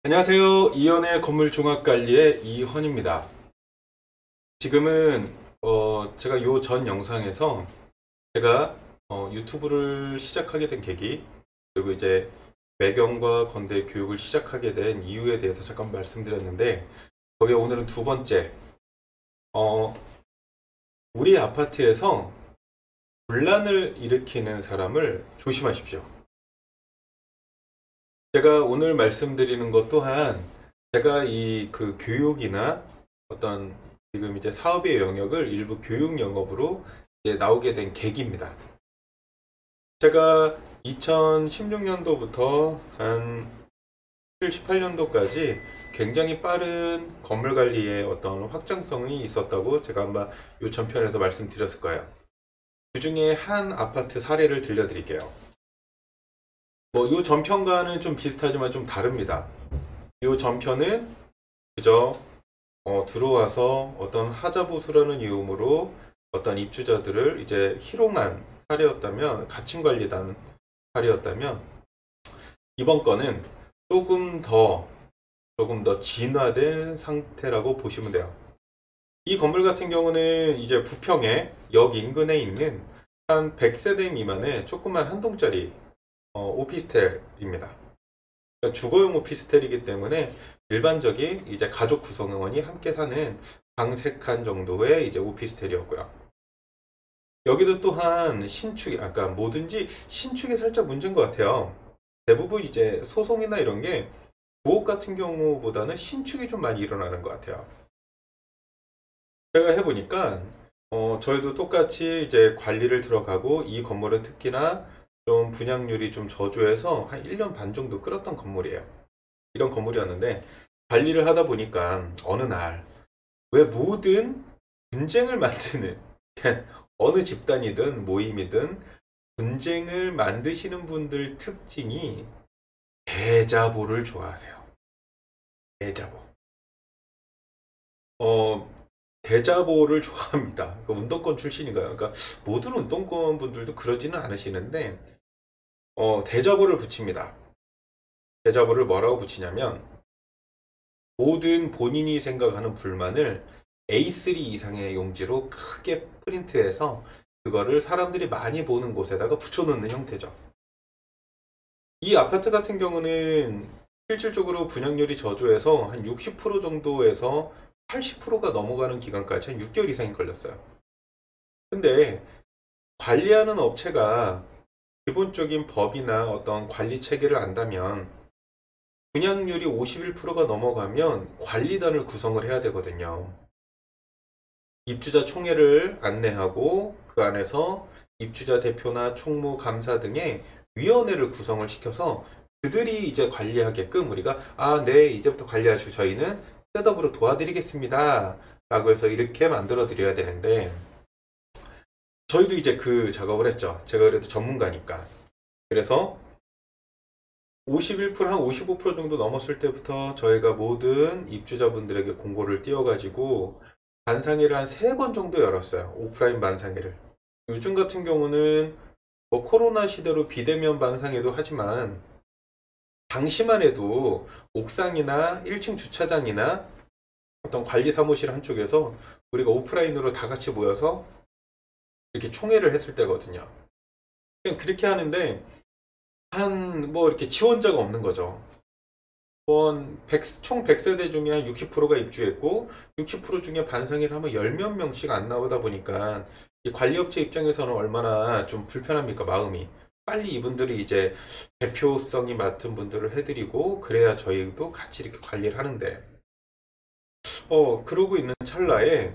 안녕하세요. 이현의 건물종합관리의 이헌입니다. 지금은 제가 요 전 영상에서 제가 유튜브를 시작하게 된 계기, 그리고 이제 매경과 건대 교육을 시작하게 된 이유에 대해서 잠깐 말씀드렸는데, 거기에 오늘은 두 번째, 어, 우리 아파트에서 분란을 일으키는 사람을 조심하십시오. 제가 오늘 말씀드리는 것 또한 제가 이 그 교육이나 어떤 지금 이제 사업의 영역을 일부 교육 영업으로 이제 나오게 된 계기입니다. 제가 2016년도부터 한 18년도까지 굉장히 빠른 건물 관리의 어떤 확장성이 있었다고 제가 아마 요 전편에서 말씀드렸을 거예요. 그 중에 한 아파트 사례를 들려드릴게요. 뭐 요 전편과는 좀 비슷하지만 좀 다릅니다. 요 전편은 그저 들어와서 어떤 하자보수라는 이유로 어떤 입주자들을 이제 희롱한 사례였다면, 가칭관리단 사례였다면, 이번 건은 조금 더 진화된 상태라고 보시면 돼요. 이 건물 같은 경우는 이제 부평의 역 인근에 있는 한 100세대 미만의 조그만 한 동짜리 오피스텔입니다. 그러니까 주거용 오피스텔이기 때문에 일반적인 이제 가족 구성원이 함께 사는 방 3칸 정도의 이제 오피스텔이었고요. 여기도 또한 신축이, 아까 뭐든지 신축이 살짝 문제인 것 같아요. 대부분 이제 소송이나 이런 게 부업 같은 경우보다는 신축이 좀 많이 일어나는 것 같아요. 제가 해보니까 저희도 똑같이 이제 관리를 들어가고, 이 건물은 특히나 좀 분양률이 좀 저조해서 한 1년 반 정도 끌었던 건물이에요. 이런 건물이었는데, 관리를 하다 보니까 어느 날 왜 모든 분쟁을 만드는 어느 집단이든 모임이든 분쟁을 만드시는 분들 특징이 대자보를 좋아하세요. 대자보. 어, 대자보를 좋아합니다. 그러니까 운동권 출신인가요? 그러니까 모든 운동권 분들도 그러지는 않으시는데 대자보를 붙입니다. 대자보를 뭐라고 붙이냐면, 모든 본인이 생각하는 불만을 A3 이상의 용지로 크게 프린트해서 그거를 사람들이 많이 보는 곳에다가 붙여놓는 형태죠. 이 아파트 같은 경우는 실질적으로 분양률이 저조해서 한 60% 정도에서 80%가 넘어가는 기간까지 한 6개월 이상이 걸렸어요. 근데 관리하는 업체가 기본적인 법이나 어떤 관리 체계를 안다면, 분양률이 51%가 넘어가면 관리단을 구성을 해야 되거든요. 입주자 총회를 안내하고 그 안에서 입주자 대표나 총무, 감사 등의 위원회를 구성을 시켜서 그들이 이제 관리하게끔, 우리가 네, 이제부터 관리하시고 저희는 셋업으로 도와드리겠습니다 라고 해서 이렇게 만들어 드려야 되는데, 저희도 이제 그 작업을 했죠. 제가 그래도 전문가니까. 그래서 51%, 한 55% 정도 넘었을 때부터 저희가 모든 입주자분들에게 공고를 띄워가지고 반상회를 한 3번 정도 열었어요. 오프라인 반상회를. 요즘 같은 경우는 뭐 코로나 시대로 비대면 반상회도 하지만, 당시만 해도 옥상이나 1층 주차장이나 어떤 관리 사무실 한쪽에서 우리가 오프라인으로 다 같이 모여서 이렇게 총회를 했을 때거든요. 그냥 그렇게 하는데 한 뭐 이렇게 지원자가 없는 거죠. 총 100세대 중에 한 60%가 입주했고, 60% 중에 반상회를 하면 열 몇 명씩 안 나오다 보니까 이 관리업체 입장에서는 얼마나 좀 불편합니까, 마음이. 빨리 이분들이 이제 대표성이 맡은 분들을 해드리고 그래야 저희도 같이 이렇게 관리를 하는데, 그러고 있는 찰나에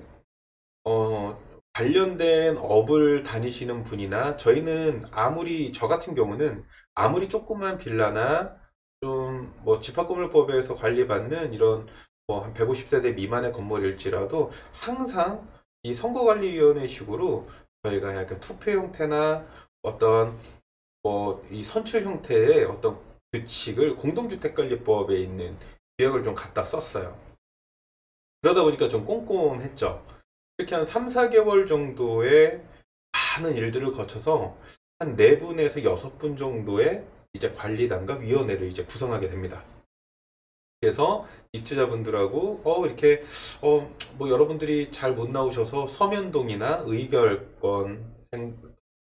어, 관련된 업을 다니시는 분이나, 저희는 아무리, 저 같은 경우는 아무리 조그만 빌라나 좀 뭐 집합건물법에서 관리받는 이런 뭐 한 150세대 미만의 건물일지라도 항상 이 선거관리위원회 식으로 저희가 약간 투표 형태나 어떤 뭐 이 선출 형태의 어떤 규칙을 공동주택관리법에 있는 규약을 좀 갖다 썼어요. 그러다 보니까 좀 꼼꼼했죠. 이렇게 한 3, 4개월 정도의 많은 일들을 거쳐서 한 4분에서 6분 정도의 이제 관리단과 위원회를 이제 구성하게 됩니다. 그래서 입주자분들하고 이렇게 뭐 여러분들이 잘 못 나오셔서 서면동이나 의결권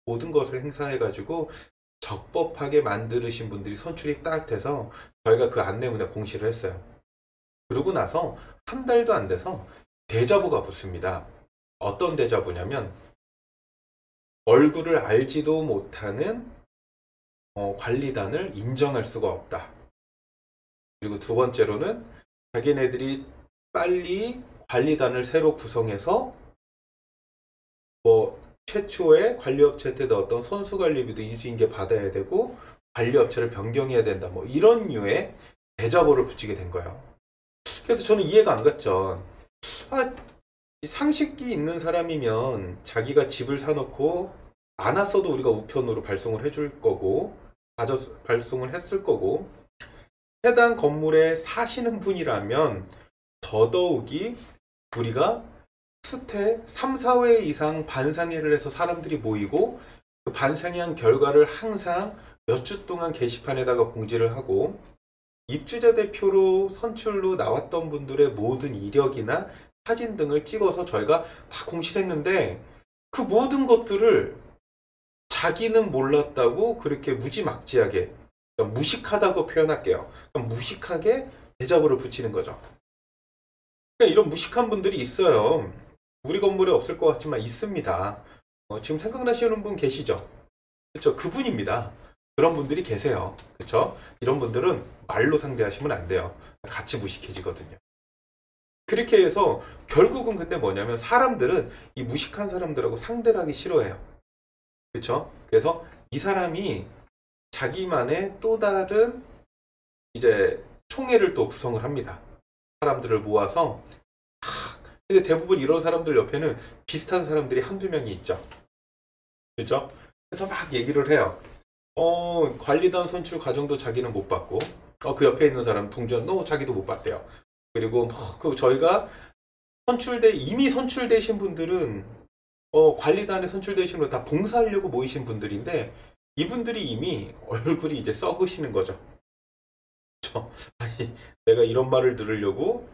모든 것을 행사해 가지고 적법하게 만드신 분들이 선출이 딱 돼서 저희가 그 안내문에 공시를 했어요. 그러고 나서 한 달도 안 돼서 대자보가 붙습니다. 어떤 대자보냐면 얼굴을 알지도 못하는 관리단을 인정할 수가 없다. 그리고 두 번째로는 자기네들이 빨리 관리단을 새로 구성해서 뭐 최초의 관리업체한테 어떤 선수관리비도 인수인계 받아야 되고 관리업체를 변경해야 된다. 뭐 이런 류의 대자보를 붙이게 된 거예요. 그래서 저는 이해가 안 갔죠. 아, 상식이 있는 사람이면 자기가 집을 사놓고 안 왔어도 우리가 우편으로 발송을 해줄 거고 발송을 했을 거고 해당 건물에 사시는 분이라면 더더욱이 우리가 수태 3, 4회 이상 반상회를 해서 사람들이 모이고 그 반상회한 결과를 항상 몇 주 동안 게시판에다가 공지를 하고 입주자 대표로 선출로 나왔던 분들의 모든 이력이나 사진 등을 찍어서 저희가 다 공시를 했는데 그 모든 것들을 자기는 몰랐다고 그렇게 무지막지하게 그러니까 무식하다고 표현할게요. 그러니까 무식하게 대자보를 붙이는 거죠. 그러니까 이런 무식한 분들이 있어요. 우리 건물에 없을 것 같지만 있습니다. 지금 생각나시는 분 계시죠? 그렇죠? 그분입니다. 그런 분들이 계세요. 그렇죠? 이런 분들은 말로 상대하시면 안 돼요. 같이 무식해지거든요. 그렇게 해서 결국은 근데 뭐냐면 사람들은 이 무식한 사람들하고 상대를 하기 싫어해요. 그렇죠? 그래서 이 사람이 자기만의 또 다른 이제 총회를 또 구성을 합니다. 사람들을 모아서 근데 대부분 이런 사람들 옆에는 비슷한 사람들이 한두 명이 있죠. 그렇죠? 그래서 막 얘기를 해요. 관리단 선출 과정도 자기는 못 받고, 그 옆에 있는 사람 동전, 자기도 못 받대요. 그리고 그 저희가 이미 선출되신 분들은 관리단에 선출되신 분 다 봉사하려고 모이신 분들인데 이분들이 이미 얼굴이 이제 썩으시는 거죠. 아니, 내가 이런 말을 들으려고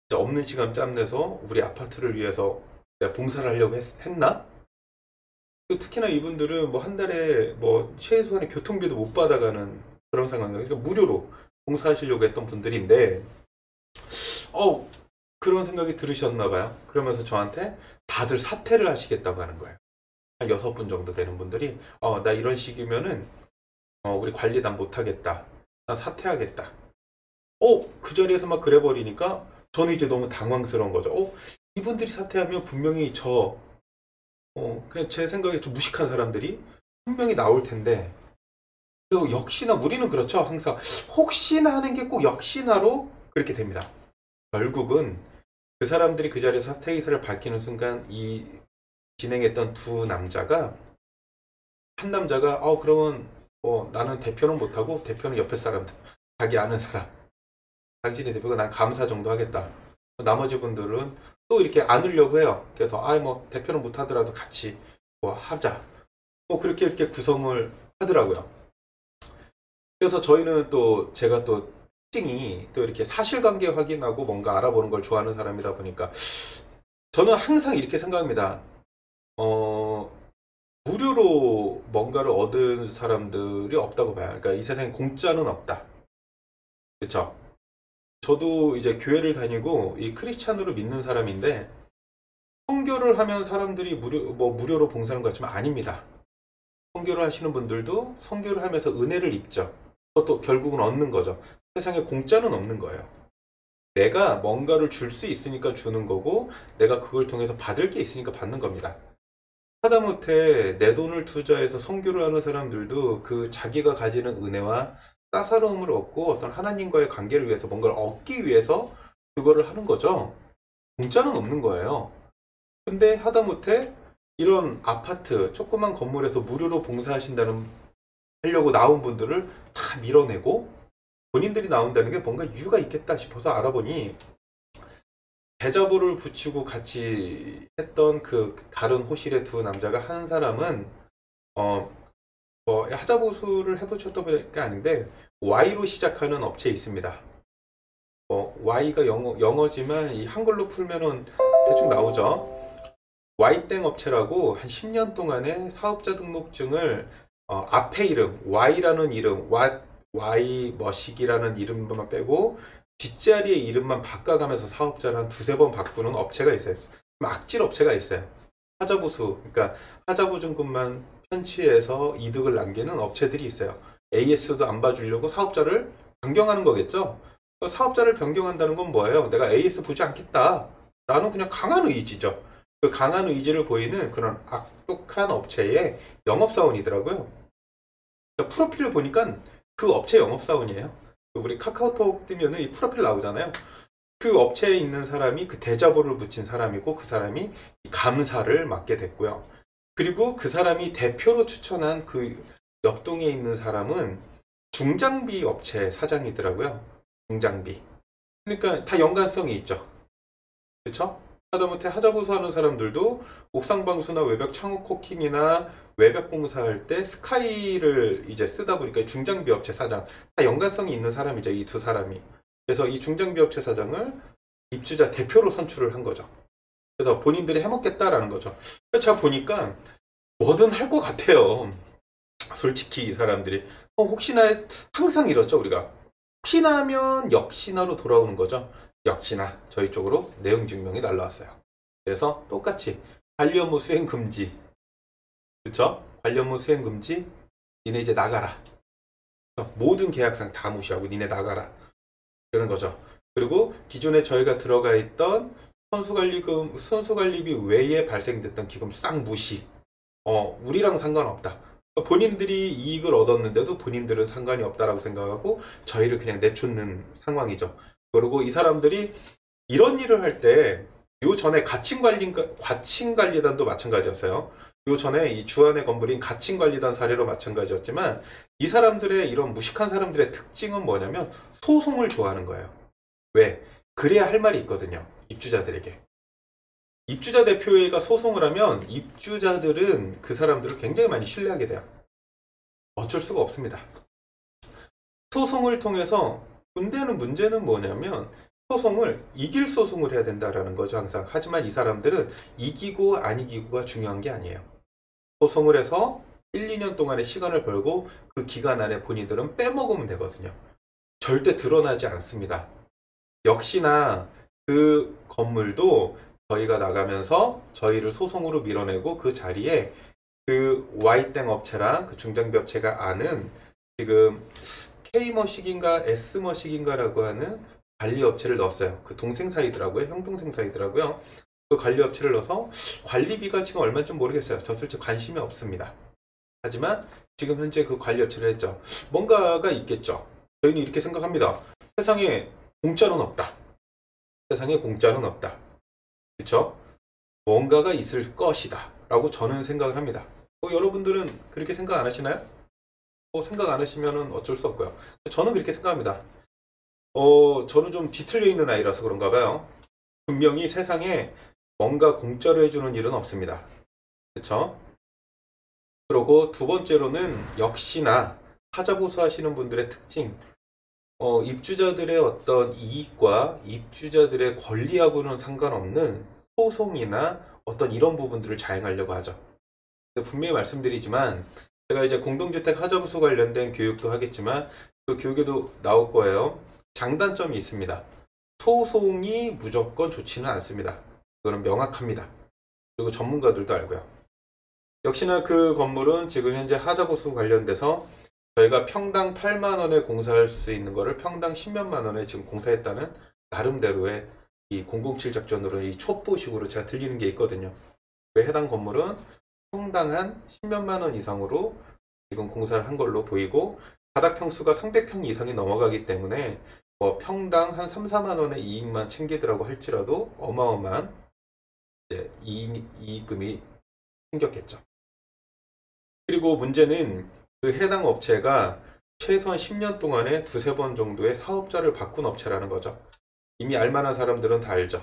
진짜 없는 시간 짬내서 우리 아파트를 위해서 내가 봉사를 하려고 했나? 특히나 이분들은 뭐 한 달에 뭐 최소한의 교통비도 못 받아가는 그런 상황이에요. 그러니까 무료로 봉사하시려고 했던 분들인데, 그런 생각이 들으셨나 봐요. 그러면서 저한테 다들 사퇴를 하시겠다고 하는 거예요. 한 6분 정도 되는 분들이, 나 이런 식이면은, 우리 관리단 못하겠다. 나 사퇴하겠다. 그 자리에서 막 그래 버리니까 저는 이제 너무 당황스러운 거죠. 이분들이 사퇴하면 분명히 그냥 제 생각에 좀 무식한 사람들이 분명히 나올 텐데, 그리고 역시나 우리는 그렇죠. 항상 혹시나 하는 게 꼭 역시나로 그렇게 됩니다. 결국은 그 사람들이 그 자리에서 사퇴 의사를 밝히는 순간 이 진행했던 두 남자가 한 남자가 그러면 나는 대표는 못하고 대표는 옆에 사람들 자기 아는 사람 당신이 대표가 난 감사 정도 하겠다. 나머지 분들은 또 이렇게 안으려고 해요. 그래서 뭐 대표는 못하더라도 같이 뭐 하자. 뭐 그렇게 이렇게 구성을 하더라고요. 그래서 저희는 또 제가 또 특징이 또 이렇게 사실관계 확인하고 뭔가 알아보는 걸 좋아하는 사람이다 보니까 저는 항상 이렇게 생각합니다. 무료로 뭔가를 얻은 사람들이 없다고 봐요. 그러니까 이 세상에 공짜는 없다. 그렇죠? 저도 이제 교회를 다니고 이 크리스찬으로 믿는 사람인데 선교를 하면 사람들이 무료로 봉사하는 것 같지만 아닙니다. 선교를 하시는 분들도 선교를 하면서 은혜를 입죠. 그것도 결국은 얻는 거죠. 세상에 공짜는 없는 거예요. 내가 뭔가를 줄 수 있으니까 주는 거고 내가 그걸 통해서 받을 게 있으니까 받는 겁니다. 하다못해 내 돈을 투자해서 선교를 하는 사람들도 그 자기가 가지는 은혜와 따사로움을 얻고 어떤 하나님과의 관계를 위해서 뭔가를 얻기 위해서 그거를 하는 거죠. 공짜는 없는 거예요. 근데 하다못해 이런 아파트 조그만 건물에서 무료로 봉사하신다는 하려고 나온 분들을 다 밀어내고 본인들이 나온다는 게 뭔가 이유가 있겠다 싶어서 알아보니 대자보를 붙이고 같이 했던 그 다른 호실의 두 남자가 한 사람은 하자보수를 해보셨던 게 아닌데 Y로 시작하는 업체에 있습니다. Y가 영어지만 이 한글로 풀면은 대충 나오죠. Y땡 업체라고 한 10년 동안에 사업자 등록증을 앞에 이름 Y라는 이름 Y 머시기라는 이름만 빼고 뒷자리의 이름만 바꿔가면서 사업자를 한 두세 번 바꾸는 업체가 있어요. 악질 업체가 있어요. 하자보수, 그러니까 하자보증금만 편취해서 이득을 남기는 업체들이 있어요. AS도 안 봐주려고 사업자를 변경하는 거겠죠. 사업자를 변경한다는 건 뭐예요? 내가 AS 보지 않겠다 라는 그냥 강한 의지죠. 그 강한 의지를 보이는 그런 악독한 업체의 영업사원이더라고요. 그러니까 프로필을 보니까 그 업체 영업사원이에요. 우리 카카오톡 뜨면은 이 프로필 나오잖아요. 그 업체에 있는 사람이 그 대자보를 붙인 사람이고 그 사람이 감사를 맡게 됐고요. 그리고 그 사람이 대표로 추천한 그 옆동에 있는 사람은 중장비 업체 사장이더라고요. 중장비. 그러니까 다 연관성이 있죠. 그렇죠? 하다못해 하자보수 하는 사람들도 옥상방수나 외벽 창호 코킹이나 외벽 공사할 때 스카이를 이제 쓰다 보니까 중장비 업체 사장 다 연관성이 있는 사람이죠. 이 두 사람이. 그래서 이 중장비 업체 사장을 입주자 대표로 선출을 한 거죠. 그래서 본인들이 해먹겠다라는 거죠. 제가 보니까 뭐든 할 것 같아요. 솔직히 이 사람들이 혹시나 항상 이렇죠 우리가 혹시나 하면 역시나로 돌아오는 거죠. 역시나 저희 쪽으로 내용 증명이 날라왔어요. 그래서 똑같이 관리 업무 수행 금지, 그렇죠? 관리 업무 수행 금지, 니네 이제 나가라. 모든 계약상 다 무시하고 니네 나가라. 그런 거죠. 그리고 기존에 저희가 들어가 있던 선수관리비 외에 발생됐던 기금 싹 무시. 우리랑 상관없다. 본인들이 이익을 얻었는데도 본인들은 상관이 없다라고 생각하고 저희를 그냥 내쫓는 상황이죠. 그리고 이 사람들이 이런 일을 할 때 요 전에 가칭관리단도 마찬가지였어요. 요 전에 이 주안의 건물인 가칭관리단 사례로 마찬가지였지만 이 사람들의 이런 무식한 사람들의 특징은 뭐냐면 소송을 좋아하는 거예요. 왜? 그래야 할 말이 있거든요. 입주자들에게. 입주자 대표회의가 소송을 하면 입주자들은 그 사람들을 굉장히 많이 신뢰하게 돼요. 어쩔 수가 없습니다. 소송을 통해서 문제는 뭐냐면 소송을 이길 소송을 해야 된다라는 거죠 항상. 하지만 이 사람들은 이기고 안 이기고가 중요한 게 아니에요. 소송을 해서 1, 2년 동안의 시간을 벌고 그 기간 안에 본인들은 빼먹으면 되거든요. 절대 드러나지 않습니다. 역시나 그 건물도 저희가 나가면서 저희를 소송으로 밀어내고 그 자리에 그 Y땡 업체랑 그 중장비 업체가 아는 지금 K머식인가 S머식인가라고 하는 관리 업체를 넣었어요. 그 동생 사이더라고요. 형 동생 사이더라고요. 그 관리 업체를 넣어서 관리비가 지금 얼마인지 모르겠어요. 저 솔직히 관심이 없습니다. 하지만 지금 현재 그 관리 업체를 했죠. 뭔가가 있겠죠. 저희는 이렇게 생각합니다. 세상에 공짜는 없다. 세상에 공짜는 없다. 그쵸? 뭔가가 있을 것이다. 라고 저는 생각을 합니다. 여러분들은 그렇게 생각 안 하시나요? 생각 안 하시면 어쩔 수 없고요. 저는 그렇게 생각합니다. 저는 좀 뒤틀려 있는 아이라서 그런가 봐요. 분명히 세상에 뭔가 공짜로 해주는 일은 없습니다. 그쵸? 그리고 두 번째로는 역시나 하자보수 하시는 분들의 특징, 입주자들의 어떤 이익과 입주자들의 권리하고는 상관없는 소송이나 어떤 이런 부분들을 자행하려고 하죠. 분명히 말씀드리지만 제가 이제 공동주택 하자보수 관련된 교육도 하겠지만 그 교육에도 나올 거예요. 장단점이 있습니다. 소송이 무조건 좋지는 않습니다. 그거는 명확합니다. 그리고 전문가들도 알고요. 역시나 그 건물은 지금 현재 하자보수 관련돼서 저희가 평당 8만 원에 공사할 수 있는 거를 평당 10몇만 원에 지금 공사했다는 나름대로의 이 007 작전으로 이 촛보식으로 제가 들리는 게 있거든요. 그 해당 건물은 평당 한 10몇만 원 이상으로 지금 공사를 한 걸로 보이고 바닥 평수가 300평 이상이 넘어가기 때문에 뭐 평당 한 3, 4만 원의 이익만 챙기더라고 할지라도 어마어마한 이제 이익금이 생겼겠죠. 그리고 문제는 그 해당 업체가 최소한 10년 동안에 두세 번 정도의 사업자를 바꾼 업체라는 거죠. 이미 알만한 사람들은 다 알죠.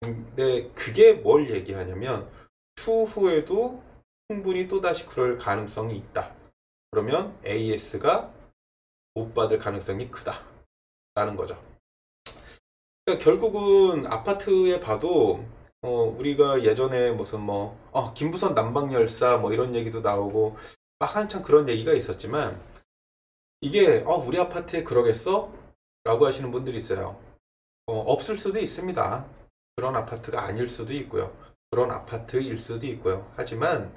근데 그게 뭘 얘기하냐면 추후에도 충분히 또다시 그럴 가능성이 있다. 그러면 AS가 못 받을 가능성이 크다. 라는 거죠. 그러니까 결국은 아파트에 봐도 우리가 예전에 무슨 김부선 난방열사 뭐 이런 얘기도 나오고 막 한참 그런 얘기가 있었지만 이게 우리 아파트에 그러겠어? 라고 하시는 분들이 있어요. 없을 수도 있습니다. 그런 아파트가 아닐 수도 있고요. 그런 아파트일 수도 있고요. 하지만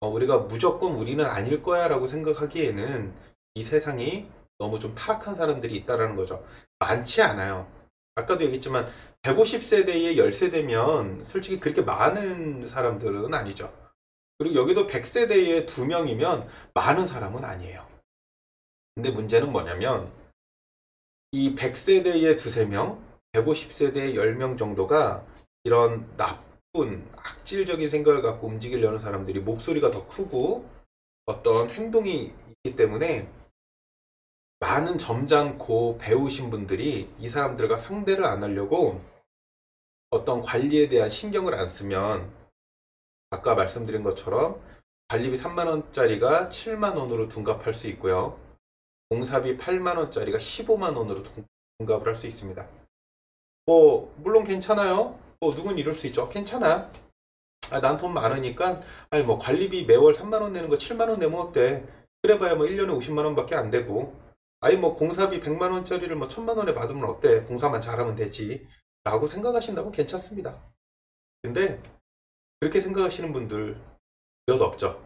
우리가 무조건 우리는 아닐 거야 라고 생각하기에는 이 세상이 너무 좀 타락한 사람들이 있다라는 거죠. 많지 않아요. 아까도 얘기했지만 150세대에 10세대면 솔직히 그렇게 많은 사람들은 아니죠. 그리고 여기도 100세대에 2명이면 많은 사람은 아니에요. 근데 문제는 뭐냐면 이 100세대에 두세 명, 150세대에 10명 정도가 이런 나쁜 악질적인 생각을 갖고 움직이려는 사람들이 목소리가 더 크고 어떤 행동이 있기 때문에 많은 점잖고 배우신 분들이 이 사람들과 상대를 안 하려고 어떤 관리에 대한 신경을 안 쓰면 아까 말씀드린 것처럼 관리비 3만원짜리가 7만원으로 둔갑할 수 있고요. 공사비 8만원짜리가 15만원으로 둔갑을 할 수 있습니다. 물론 괜찮아요. 누군 이럴 수 있죠. 괜찮아. 난 돈 많으니까, 관리비 매월 3만원 내는 거 7만원 내면 어때? 그래봐야 1년에 50만원 밖에 안 되고, 공사비 100만원짜리를 1000만원에 받으면 어때? 공사만 잘하면 되지. 라고 생각하신다면 괜찮습니다. 근데, 그렇게 생각하시는 분들 몇 없죠.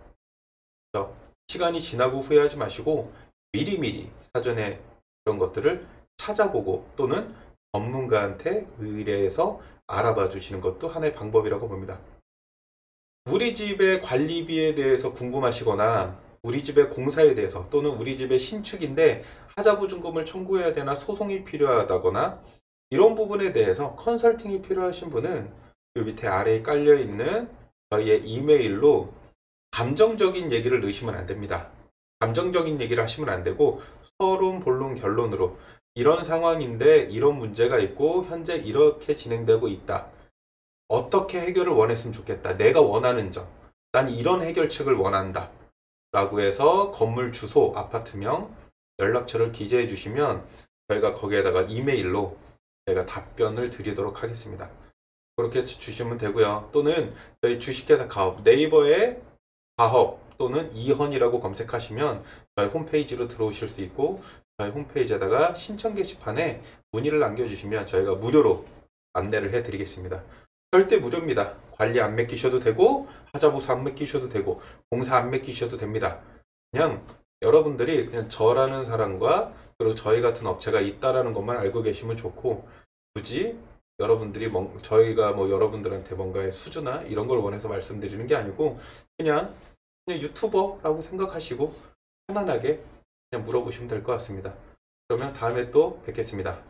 그래서 시간이 지나고 후회하지 마시고, 미리미리 사전에 그런 것들을 찾아보고 또는 전문가한테 의뢰해서 알아봐 주시는 것도 하나의 방법이라고 봅니다. 우리 집의 관리비에 대해서 궁금하시거나 우리 집의 공사에 대해서 또는 우리 집의 신축인데 하자보증금을 청구해야 되나 소송이 필요하다거나 이런 부분에 대해서 컨설팅이 필요하신 분은 이 밑에 아래에 깔려 있는 저희의 이메일로 감정적인 얘기를 넣으시면 안 됩니다. 감정적인 얘기를 하시면 안 되고 서론, 본론, 결론으로 이런 상황인데 이런 문제가 있고 현재 이렇게 진행되고 있다. 어떻게 해결을 원했으면 좋겠다. 내가 원하는 점. 난 이런 해결책을 원한다. 라고 해서 건물 주소, 아파트명, 연락처를 기재해 주시면 저희가 거기에다가 이메일로 제가 답변을 드리도록 하겠습니다. 그렇게 주시면 되고요. 또는 저희 주식회사 가업, 네이버에 가업 또는 이헌이라고 검색하시면 저희 홈페이지로 들어오실 수 있고 저희 홈페이지에다가 신청 게시판에 문의를 남겨주시면 저희가 무료로 안내를 해드리겠습니다. 절대 무료입니다. 관리 안 맡기셔도 되고 하자보수 안 맡기셔도 되고 공사 안 맡기셔도 됩니다. 그냥 여러분들이 그냥 저라는 사람과 그리고 저희 같은 업체가 있다라는 것만 알고 계시면 좋고 굳이 여러분들이 저희가 여러분들한테 뭔가의 수주나 이런 걸 원해서 말씀드리는 게 아니고 그냥 유튜버라고 생각하시고 편안하게 그냥 물어보시면 될 것 같습니다. 그러면 다음에 또 뵙겠습니다.